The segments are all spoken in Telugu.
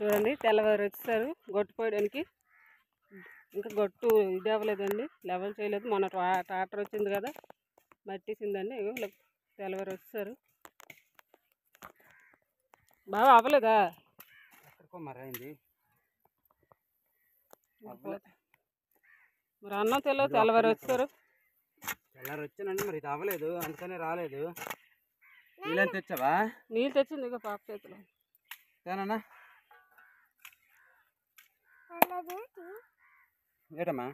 చూడండి తెల్లవారు వచ్చేసారు గొట్టు పోయడానికి. ఇంకా గొట్టు ఇది అవ్వలేదండి, లెవెల్ చేయలేదు. మన ట్రాక్టర్ వచ్చింది కదా, మట్టిసిందండి. తెల్లవారు వచ్చేసారు. బాగా అవ్వలేదా? మరైంది మరి అన్నం తెలియదు. తెల్లవారు వచ్చారు. తెల్లవారు వచ్చానండి, మరి ఇది అవ్వలేదు, అందుకనే రాలేదు. నీళ్ళని తెచ్చావా? నీళ్ళు తెచ్చింది ఇక పాప చేతిలో. తేనన్నా ఏటమ్మా?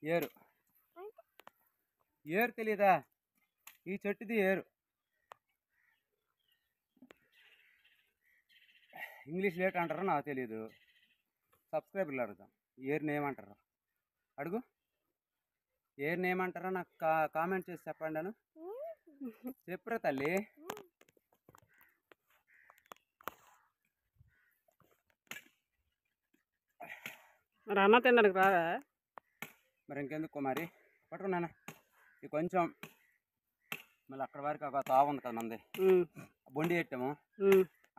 ఏరు ఏరు తెలీదా? ఈ చెట్టుది ఏరు. ఇంగ్లీష్లో ఏట అంటారో నాకు తెలీదు. సబ్స్క్రైబర్లు అడుగుతాం, ఏరుని ఏమంటారు అడుగు. ఏరుని ఏమంటారో నాకు కామెంట్ చేసి చెప్పండి. అను చెప్పురా తల్లి. మరి అన్న తినడానికి రాదా? మరి ఇంకెందుకు మరి పట్టుకు నాన్న. ఇది కొంచెం మళ్ళీ అక్కడ వరకు ఒక తావు ఉంది కదా మంది, బొండి పెట్టాము.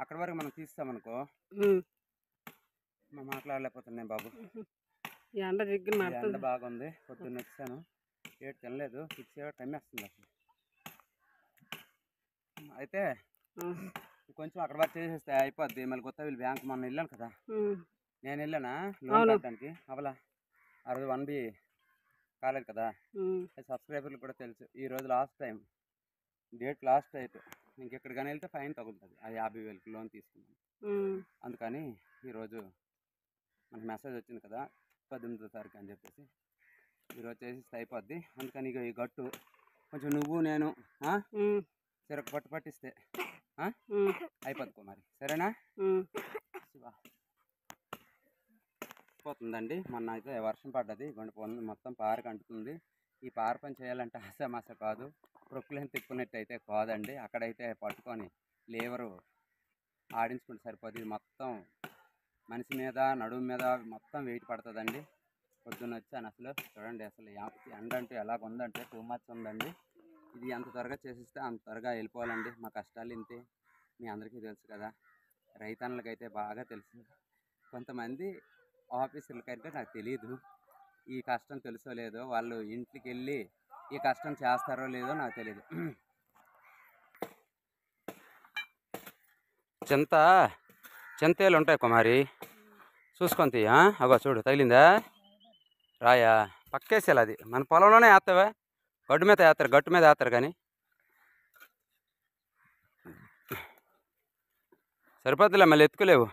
అక్కడ వరకు మనం తీస్తామనుకో మాట్లాడలేకపోతున్నాయి బాబు. ఎండ దిగ్గిన ఎండ బాగుంది. పొద్దున్న వచ్చాను, ఏడు తినలేదు. 6 టైం వేస్తుంది అసలు. అయితే కొంచెం అక్కడ వరకు చేసేస్తే అయిపోద్ది. మళ్ళీ కొత్త వీళ్ళు బ్యాంక్ మొన్న వెళ్ళాను కదా, నేను వెళ్ళానా లోన్ కట్టడానికి. అవలా ఆ రోజు 1B కాలేదు కదా. సబ్స్క్రైబర్లు కూడా తెలుసు, ఈరోజు last time, date last date. ఇంకెక్కడ కానీ వెళ్తే ఫైన్ తగులుతుంది. ఆ 50,000కి లోన్ తీసుకున్నాను. అందుకని ఈరోజు మనకు మెసేజ్ వచ్చింది కదా 18వ తారీఖు అని చెప్పేసి, ఈరోజు చేసేస్తే అయిపోద్ది. అందుకని ఇక ఈ గట్టు కొంచెం నువ్వు నేను చెరకు పట్టు పట్టిస్తే అయిపోద్ది కుమారి, సరేనా? పోతుందండి. మొన్న అయితే వర్షం పడ్డది, గొండు మొత్తం పారకు అంటుతుంది. ఈ పార పని చేయాలంటే ఆసామాస కాదు, ప్రొక్లేన్ తిప్పుకున్నట్టు అయితే కాదండి. అక్కడైతే పట్టుకొని లేవరు ఆడించుకుంటే సరిపోదు. ఇది మొత్తం మనిషి మీద, నడుము మీద మొత్తం వెయిట్ పడుతుందండి. పొద్దున్న వచ్చాను అసలు. చూడండి అసలు ఎండ అంటే ఎలాగ ఉందంటే టూ మచ్ ఉందండి. ఇది ఎంత త్వరగా చేసిస్తే అంత త్వరగా వెళ్ళిపోవాలండి. మా కష్టాలు ఇంతే, మీ అందరికీ తెలుసు కదా. రైతన్నలకైతే బాగా తెలుసు. కొంతమంది ఆఫీసులకైతే నాకు తెలియదు ఈ కష్టం తెలుసో లేదో. వాళ్ళు ఇంటికి వెళ్ళి ఈ కష్టం చేస్తారో లేదో నాకు తెలియదు. చింతేలు ఉంటాయి కుమారి, చూసుకొని తీయ. అగో చూడు తగిలిందా రాయా? పక్కేసేయాలి. అది మన పొలంలోనే వేస్తావా? గడ్డు మీద వేస్తారు, గట్టు మీద వేస్తారు కానీ సరిపోద్దులే. మళ్ళీ ఎత్తుకోలేవు,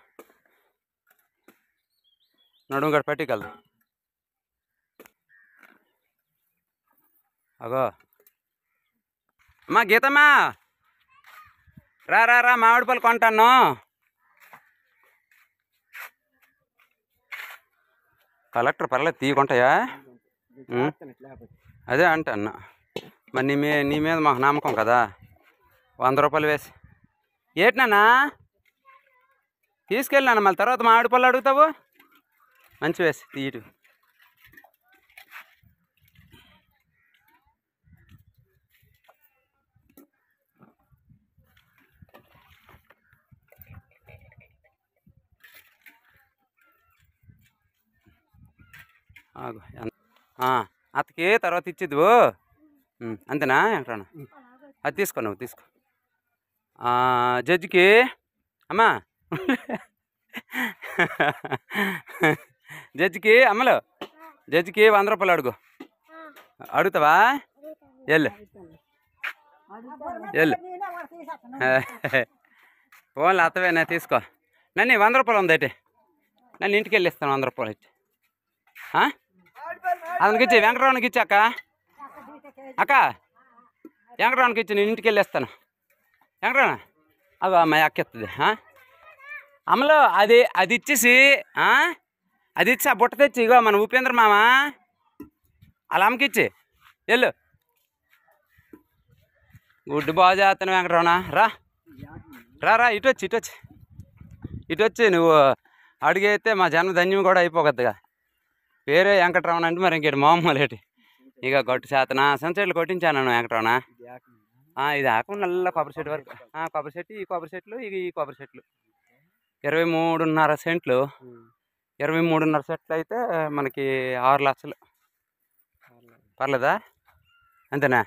నడుము గడ పట్టికలదు. అగో అమ్మా గీతమ్మా, రా రా రా, మామిడి పళ్ళు కొంటాను. కలెక్టర్ పర్లేదు తీయకుంటాయా? అదే అంటే అన్న, మరి నీ మీద మాకు నమ్మకం కదా. 100 రూపాయలు వేసి ఏటినానా తీసుకెళ్ళినాను. మళ్ళీ తర్వాత మామిడి పళ్ళు అడుగుతావు. మంచి వేసి తీయటు. అతకి తర్వాత ఇచ్చిద్దు అంతేనా? వెంకటరమణ అది తీసుకో, నువ్వు తీసుకో. జడ్జికి అమ్మా, జడ్జికి అమ్మలు, జడ్జికి 100 రూపాయలు అడుగు. అడుగుతావా? వెళ్ళు వెళ్ళు. ఫోన్లో అత్తవేనా? తీసుకో. నన్ను 100 రూపాయలు ఉంది అయితే, నన్ను ఇంటికి వెళ్ళి ఇస్తాను 100 రూపాయలు ఇచ్చి. అందుకు ఇచ్చి వెంకటరావునికి ఇచ్చి. అక్క వెంకటరావునికి ఇచ్చి, నేను ఇంటికి వెళ్ళేస్తాను. వెంకటరావు అవి అమ్మాయి అక్క ఎత్తుంది. అమ్మలో అది ఇచ్చేసి, అది ఇచ్చి ఆ బుట్ట తెచ్చి ఇగో మన ఉపేంద్ర మామ అలా అమ్మకి ఇచ్చి వెళ్ళు. గుడ్డు బాగా చేస్తాను వెంకటరావునా. రా రా రా, ఇటు వచ్చి నువ్వు అడిగైతే మా జన్మధన్యం కూడా అయిపోగద్దుగా. పేరే వెంకటరమణ అంటే మరి ఇంకేటి మామూలు ఏంటి. ఇక గట్టు చేతనా సన్సెట్లు కొట్టించాను వెంకటరమణ. ఇది ఆకుండా నల్ల కొబ్బరి చెట్టు వరకు, కొబ్బరి చెట్టు, ఈ కొబ్బరి చెట్లు, ఈ కొబ్బరి చెట్లు 23.5 సెంట్లు. 23.5 సెంట్లు అయితే మనకి 6 లక్షలు. పర్లేదా? అంతేనా?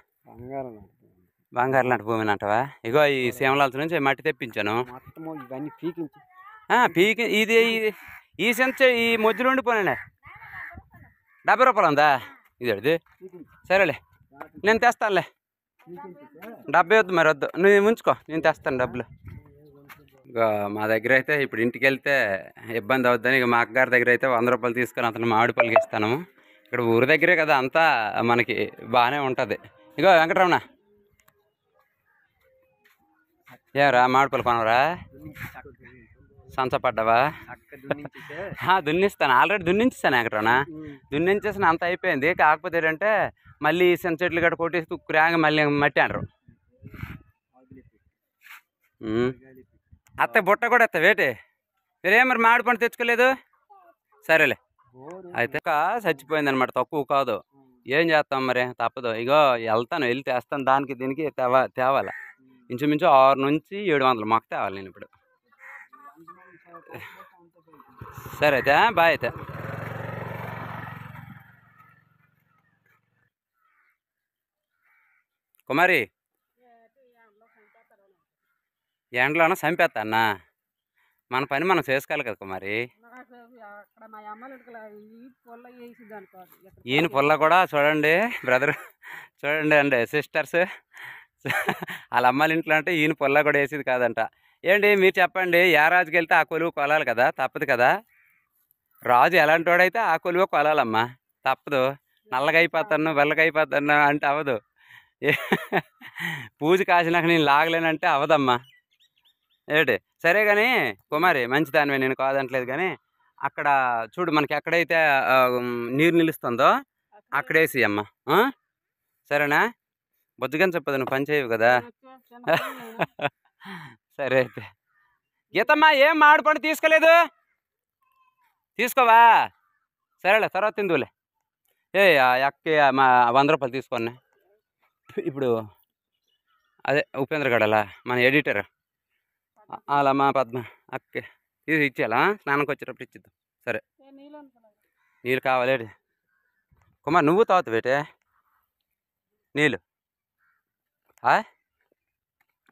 బంగారు లాంటి భూమి అంటవా? ఇగో ఈ సీమలాల నుంచి మట్టి తెప్పించాను. పీకి ఇది ఈ సెంచ ఈ మధ్యలో ఉండిపోయినా 70 రూపాయలు ఉందా? ఇది సరేలే, నేను తెస్తానులే. 70 వద్దు, మరి వద్దు, నువ్వు ఉంచుకో, నేను తెస్తాను డబ్బులు. ఇక మా దగ్గర అయితే ఇప్పుడు ఇంటికి వెళ్తే ఇబ్బంది అవుద్దని ఇక మా అక్కగారి దగ్గర అయితే 100 రూపాయలు తీసుకొని అతను మామిడి పళ్ళకి ఇస్తాను. ఇక్కడ ఊరి దగ్గరే కదా, అంతా మనకి బాగానే ఉంటుంది. ఇగో వెంకటరమణ, ఏరా మామిడి పళ్ళు కొనవరా? సంచపడ్డావా? దున్నిస్తాను, ఆల్రెడీ దున్నించేస్తాను వెంకటరమణ. దున్నించేసిన అంత అయిపోయింది. కాకపోతే ఏంటంటే మళ్ళీ సెంచ చెట్లు గట్ట కొట్టేసి తుక్కురాగా మళ్ళీ మట్టి అంటారు. అత్త బుట్ట కూడా ఎత్త వేటి మీరేం మరి మామిడి పండు తెచ్చుకోలేదు? సరేలే అయితే చచ్చిపోయింది అనమాట, తక్కువ కాదు. ఏం చేస్తాం మరి, తప్పదు. ఇగో వెళ్తాను, వెళ్ళి తెస్తాను. దానికి దీనికి తేవాలి. ఇంచుమించు 600 నుంచి 700 మొక్క తేవాలి నేను ఇప్పుడు. సరే అయితే బాయ్. అయితే కుమారి, ఎండలోనా చంపేస్తా అన్న, మన పని మనం చేసుకోవాలి కదా కుమారి. ఈయన పుల్ల కూడా చూడండి బ్రదర్, చూడండి అండి సిస్టర్స్, వాళ్ళ అమ్మాయిల ఇంట్లో అంటే ఈయన పుల్ల కూడా వేసేది కాదంట. ఏంటి మీరు చెప్పండి, ఏ రాజుకి వెళ్తే ఆ కొలువు కొలాలి కదా, తప్పదు కదా. రాజు ఎలాంటి వాడైతే ఆ కొలువు కొలాలమ్మా, తప్పదు. నల్లగా అయిపోతాను వెల్లగా అయిపోతాను అంటే అవదు. పూజ కాసినాక నేను లాగలేనంటే అవదమ్మా. ఏంటి సరే కానీ కుమారి, మంచిదానివే, నేను కాదంటలేదు. కానీ అక్కడ చూడు, మనకి ఎక్కడైతే నీరు నిలుస్తుందో అక్కడేసి అమ్మా, సరేనా? బొద్దుగాని చెప్పదు, నువ్వు పని చేయవు కదా. సరే అయితే గీతమ్మా, ఏం మామిడి పండు తీసుకోలేదు? తీసుకోవా? సరేలే, తర్వాత తిందులే. అక్కే మా 100 రూపాయలు తీసుకోండి. ఇప్పుడు అదే ఉపేంద్ర గడలా మన ఎడిటర్, అలా మా పద్మ అక్కే ఇచ్చేయాలా? స్నానంకి వచ్చేటప్పుడు ఇచ్చిద్దాం. సరే, నీళ్ళు కావాలి కుమార్, నువ్వు తాగుతావు బేటే నీళ్ళు?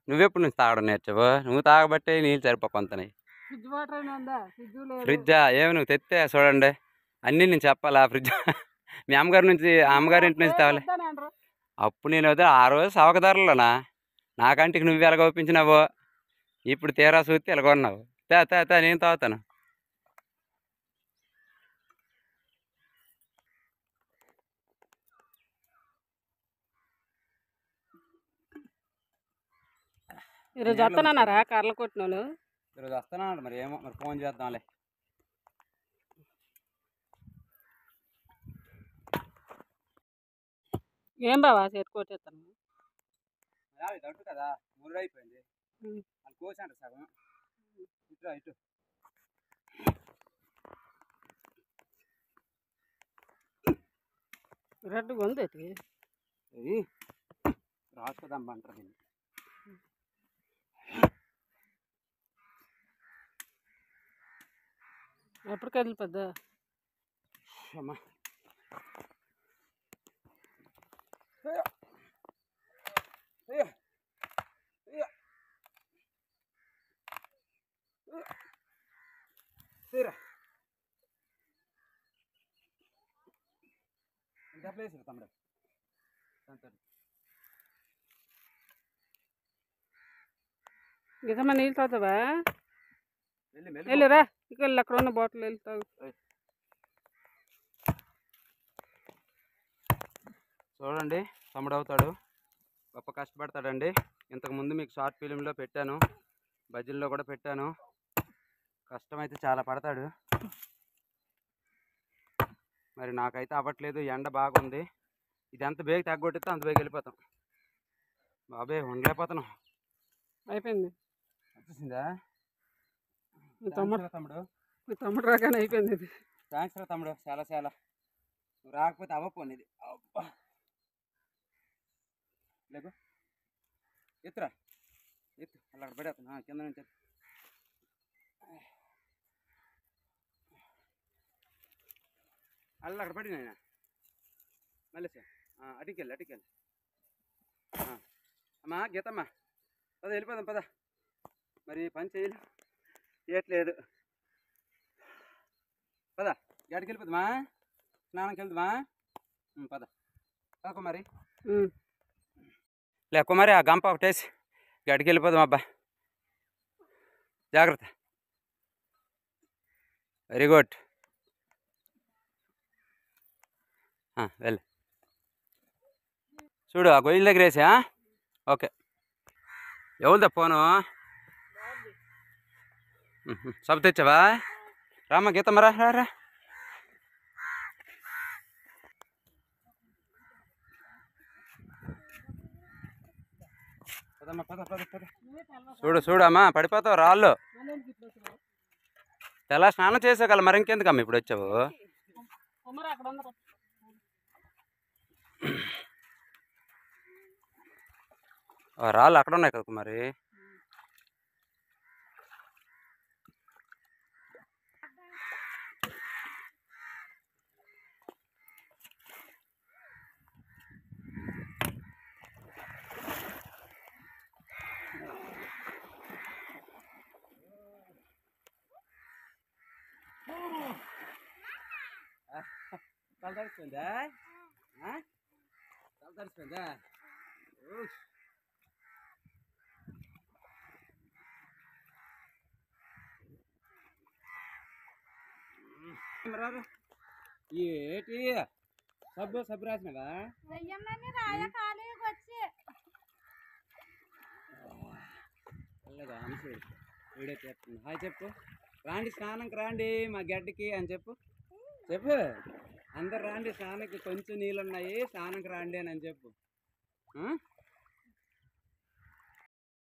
నువ్వెప్పుడు నుంచి తాగడం నేర్చావు? నువ్వు తాగబట్టే నీళ్ళు సరిపోకుంటున్నాయి. ఫ్రిడ్జా? ఏమి నువ్వు తెస్తే చూడండి, అన్నీ నేను చెప్పాలా? ఫ్రిడ్జ్ మీ అమ్మగారి ఇంటి నుంచి తేవాలి. అప్పుడు నేను వద్దా ఆ రోజు సవకదారులోనా, నాకంటికి నువ్వు ఎలాగ ఒప్పించినావు, ఇప్పుడు తీరా చూస్తే ఎలాగొన్నావు. తే నేను తాగుతాను. ఈరోజు వస్తానన్నారా కర్రలు కొట్టిన వాళ్ళు? ఈరోజు వస్తానన్నారు, మరి ఏమో, మరి ఫోన్ చేద్దాంలే. ఏం బావా చేతి కొట్టేస్తాను దట్టు కదా, మురుడు అయిపోయింది. అది కోసంట సగం. ఇటు రెడ్గా ఉంది ఇది రాసుకదమ్మ అంటారు దీన్ని. ఎప్పుడు కదిలిపోద్దా అమ్మా? డబ్బులు తమ్ముడు. నిజమా? నీళ్ళు తాగుతావా? వెళ్ళిరా, ఇక అక్కడ ఉన్న బాటిల్ వెళ్ళి తాగు. చూడండి, తమ్ముడు అవుతాడు, గొప్ప కష్టపడతాడండి. ఇంతకుముందు మీకు షార్ట్ ఫిలింలో పెట్టాను, బజ్జీల్లో కూడా పెట్టాను. కష్టమైతే చాలా పడతాడు. మరి నాకైతే అవ్వట్లేదు, ఎండ బాగుంది. ఇది ఎంత బేగ తగ్గొట్టితే అంత బేగ వెళ్ళిపోతాం. బాబాయ్ ఉండలేకపోతున్నాం. అయిపోయింది. వచ్చేసిందా తమ్ముడు రాగానే అయిపోయింది ఇది. థ్యాంక్స్ రా తమ్ముడు, చాలా చాలా. నువ్వు రాకపోతే అవ్వపోను ఇది. లేకు ఎత్తురా, ఎత్తు అలా పెడతాను కింద నుంచి. అల్ల అక్కడ పడి నాయన మళ్ళీ అటుకెళ్ళి అమ్మా గీతమ్మా పద వెళ్ళిపోదాం పద మరి పని చేయట్లేదు పద గడికి వెళ్ళిపోదామా స్నానంకి వెళ్దామా పద కుమారి లే కుమారి ఆ గంప ఒకటేసి గడికి వెళ్ళిపోదాం అబ్బా జాగ్రత్త వెరీ గుడ్ వెళ్ళి చూడు ఆ గొయ్యిల దగ్గర వేసా ఓకే ఎవరిదా ఫోను సబ్ తెచ్చావా రామ్మ గీతమ్మ రా రా చూడు అమ్మా పడిపోతావు రాళ్ళు తెల్ల స్నానం చేసాకల్లా మరి ఇంకెందుకమ్మా ఇప్పుడు వచ్చావు రాళ్ళు అక్కడ ఉన్నాయి కదా మరి తల తడిసిపోయిందా తల తడిసిపోయిందా ఏటి సబ్బు రాసినవా వీడియో చెప్తుంది హాయ్ చెప్పు రాండి స్నానంకి రాండి మా గడ్డకి అని చెప్పు అందరు రాండి స్నానంకి కొంచెం నీళ్ళు ఉన్నాయి స్నానంకి రాండి అని చెప్పు